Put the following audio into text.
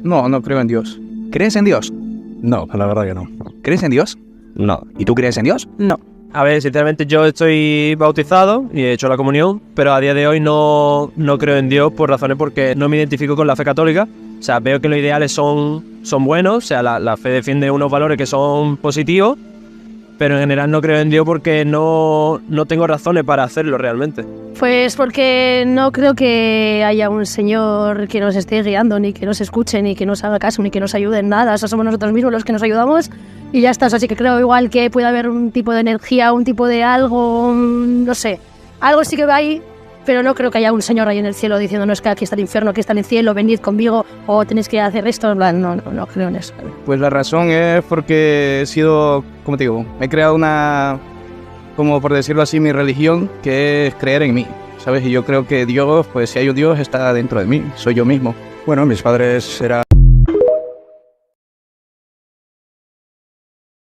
No, no creo en Dios. ¿Crees en Dios? No, la verdad que no. ¿Crees en Dios? No. ¿Y tú crees en Dios? No. A ver, sinceramente yo estoy bautizado y he hecho la comunión, pero a día de hoy no creo en Dios por razones porque no me identifico con la fe católica. O sea, veo que los ideales son buenos, o sea, la fe defiende unos valores que son positivos, pero en general no creo en Dios porque no tengo razones para hacerlo realmente. Pues porque no creo que haya un señor que nos esté guiando, ni que nos escuche, ni que nos haga caso, ni que nos ayude en nada. O sea, somos nosotros mismos los que nos ayudamos y ya está. O sea, así que creo igual que puede haber un tipo de energía, un tipo de algo, no sé. Algo sí que va ahí, pero no creo que haya un señor ahí en el cielo diciéndonos que aquí está el infierno, aquí está el cielo, venid conmigo o tenéis que hacer esto. No creo en eso. Pues la razón es porque he sido, como te digo, he creado una, como por decirlo así, mi religión, que es creer en mí, ¿sabes? Y yo creo que Dios, pues si hay un Dios, está dentro de mí, soy yo mismo. Bueno, mis padres eran